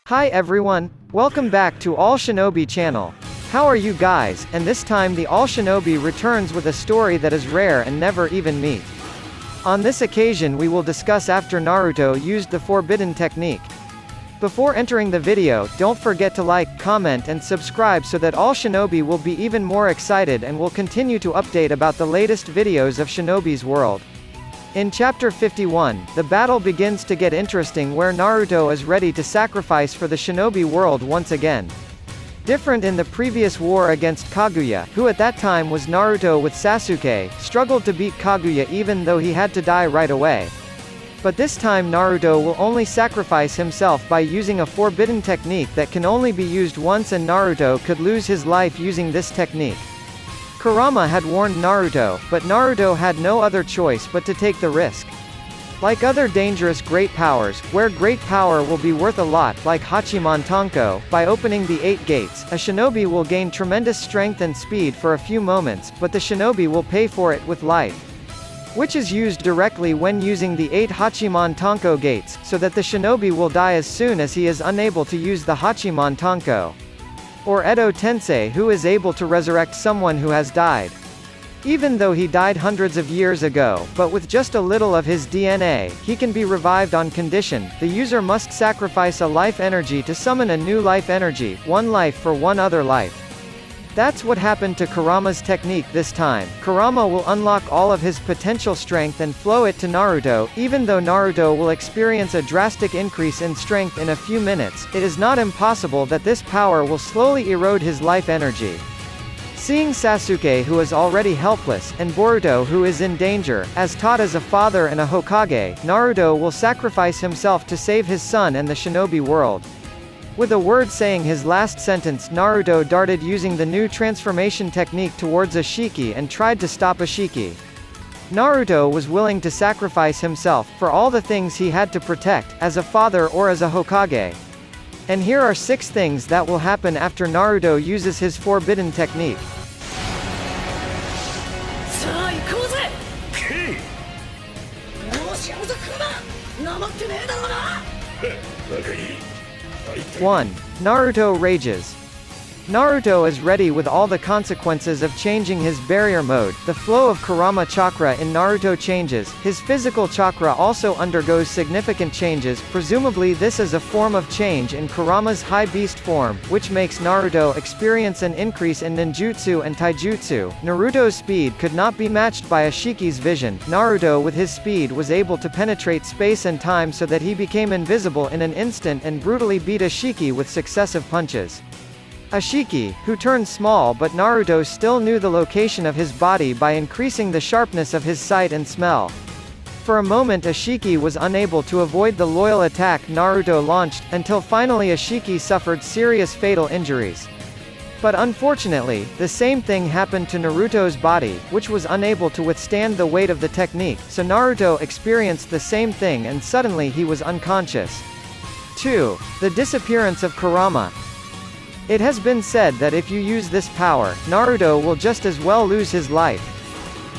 Hi everyone, welcome back to All Shinobi channel. How are you guys? And this time the All Shinobi returns with a story that is rare and never even meet. On this occasion we will discuss after Naruto used the forbidden technique. Before entering the video, don't forget to like, comment and subscribe so that All Shinobi will be even more excited and will continue to update about the latest videos of Shinobi's world. In Chapter 51, the battle begins to get interesting where Naruto is ready to sacrifice for the Shinobi world once again. Different in the previous war against Kaguya, who at that time was Naruto with Sasuke, struggled to beat Kaguya even though he had to die right away. But this time Naruto will only sacrifice himself by using a forbidden technique that can only be used once, and Naruto could lose his life using this technique. Kurama had warned Naruto, but Naruto had no other choice but to take the risk. Like other dangerous great powers, where great power will be worth a lot, like Hachiman Tanko, by opening the 8 gates, a shinobi will gain tremendous strength and speed for a few moments, but the shinobi will pay for it with life. Which is used directly when using the 8 Hachiman Tanko gates, so that the shinobi will die as soon as he is unable to use the Hachiman Tanko. Or Edo Tensei, who is able to resurrect someone who has died. Even though he died hundreds of years ago, but with just a little of his DNA, he can be revived on condition, the user must sacrifice a life energy to summon a new life energy, one life for one other life. That's what happened to Kurama's technique this time. Kurama will unlock all of his potential strength and flow it to Naruto. Even though Naruto will experience a drastic increase in strength in a few minutes, it is not impossible that this power will slowly erode his life energy. Seeing Sasuke, who is already helpless, and Boruto, who is in danger, as taught as a father and a Hokage, Naruto will sacrifice himself to save his son and the shinobi world. With a word saying his last sentence, Naruto darted using the new transformation technique towards Ashiki and tried to stop Ashiki. Naruto was willing to sacrifice himself, for all the things he had to protect, as a father or as a Hokage. And here are 6 things that will happen after Naruto uses his forbidden technique. One. Naruto rages. Naruto is ready with all the consequences of changing his barrier mode. The flow of Kurama chakra in Naruto changes, his physical chakra also undergoes significant changes. Presumably this is a form of change in Kurama's high beast form, which makes Naruto experience an increase in ninjutsu and taijutsu. Naruto's speed could not be matched by Ashiki's vision. Naruto with his speed was able to penetrate space and time so that he became invisible in an instant and brutally beat Ashiki with successive punches. Ashiki, who turned small, but Naruto still knew the location of his body by increasing the sharpness of his sight and smell. For a moment Ashiki was unable to avoid the loyal attack Naruto launched, until finally Ashiki suffered serious fatal injuries. But unfortunately, the same thing happened to Naruto's body, which was unable to withstand the weight of the technique, so Naruto experienced the same thing and suddenly he was unconscious. 2. The disappearance of Kurama. It has been said that if you use this power, Naruto will just as well lose his life.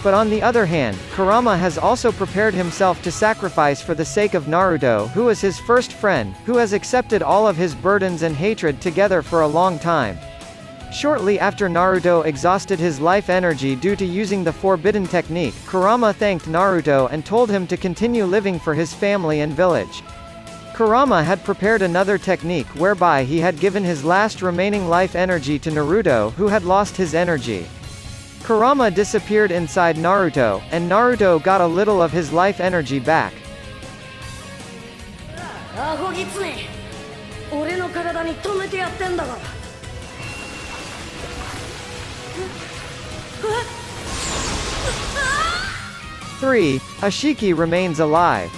But on the other hand, Kurama has also prepared himself to sacrifice for the sake of Naruto, who is his first friend, who has accepted all of his burdens and hatred together for a long time. Shortly after Naruto exhausted his life energy due to using the forbidden technique, Kurama thanked Naruto and told him to continue living for his family and village. Kurama had prepared another technique whereby he had given his last remaining life energy to Naruto, who had lost his energy. Kurama disappeared inside Naruto, and Naruto got a little of his life energy back. Three. Ashiki remains alive.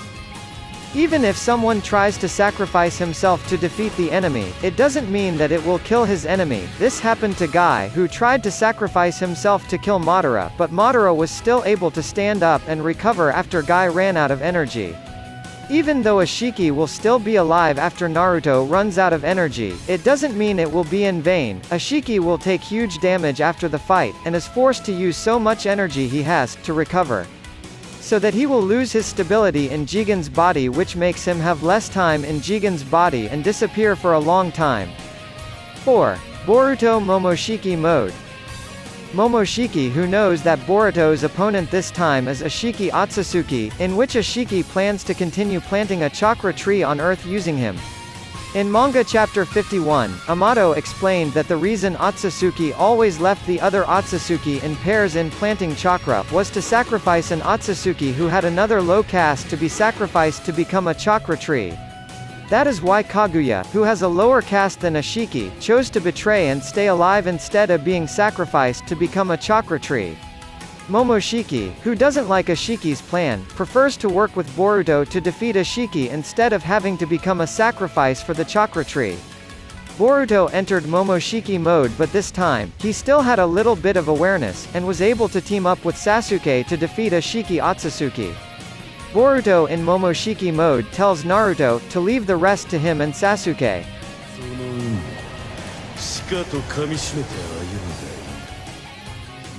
Even if someone tries to sacrifice himself to defeat the enemy, it doesn't mean that it will kill his enemy. This happened to Guy, who tried to sacrifice himself to kill Madara, but Madara was still able to stand up and recover after Guy ran out of energy. Even though Ashiki will still be alive after Naruto runs out of energy, it doesn't mean it will be in vain. Ashiki will take huge damage after the fight, and is forced to use so much energy he has, to recover. so that he will lose his stability in Jigen's body, which makes him have less time in Jigen's body and disappear for a long time. 4. Boruto Momoshiki Mode. Momoshiki, who knows that Boruto's opponent this time is Ashiki Otsutsuki, in which Ashiki plans to continue planting a chakra tree on Earth using him. In manga chapter 51, Amato explained that the reason Otsutsuki always left the other Otsutsuki in pairs in planting chakra was to sacrifice an Otsutsuki who had another low caste to be sacrificed to become a chakra tree. That is why Kaguya, who has a lower caste than Ashiki, chose to betray and stay alive instead of being sacrificed to become a chakra tree. Momoshiki, who doesn't like Ashiki's plan, prefers to work with Boruto to defeat Ashiki instead of having to become a sacrifice for the chakra tree. Boruto entered Momoshiki mode, but this time, he still had a little bit of awareness, and was able to team up with Sasuke to defeat Ashiki Otsutsuki. Boruto in Momoshiki mode tells Naruto to leave the rest to him and Sasuke.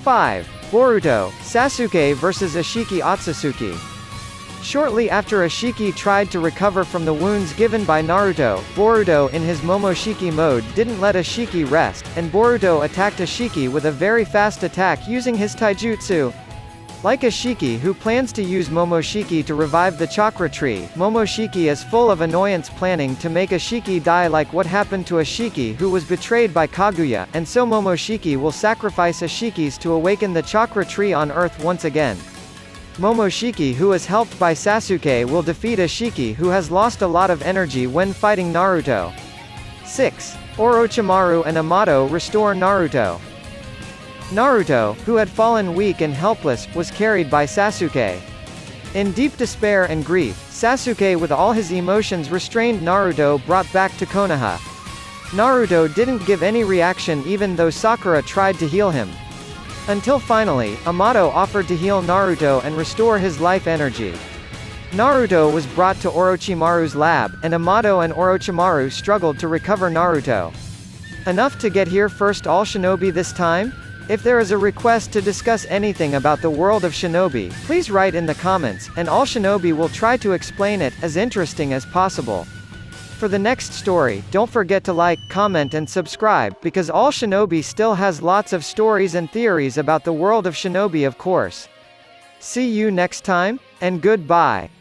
5. Boruto, Sasuke vs Ashiki Otsutsuki. Shortly after Ashiki tried to recover from the wounds given by Naruto, Boruto in his Momoshiki mode didn't let Ashiki rest, and Boruto attacked Ashiki with a very fast attack using his taijutsu. Like Ashiki, who plans to use Momoshiki to revive the chakra tree, Momoshiki is full of annoyance, planning to make Ashiki die like what happened to Ashiki, who was betrayed by Kaguya, and so Momoshiki will sacrifice Ashiki's to awaken the chakra tree on Earth once again. Momoshiki, who is helped by Sasuke, will defeat Ashiki, who has lost a lot of energy when fighting Naruto. 6. Orochimaru and Amato restore Naruto. Naruto, who had fallen weak and helpless, was carried by Sasuke. In deep despair and grief, Sasuke with all his emotions restrained Naruto brought back to Konoha. Naruto didn't give any reaction even though Sakura tried to heal him. Until finally, Amato offered to heal Naruto and restore his life energy. Naruto was brought to Orochimaru's lab, and Amato and Orochimaru struggled to recover Naruto. Enough to get here first all shinobi this time? If there is a request to discuss anything about the world of shinobi, please write in the comments, and all shinobi will try to explain it as interesting as possible. For the next story, don't forget to like, comment and subscribe, because all shinobi still has lots of stories and theories about the world of shinobi, of course. See you next time, and goodbye.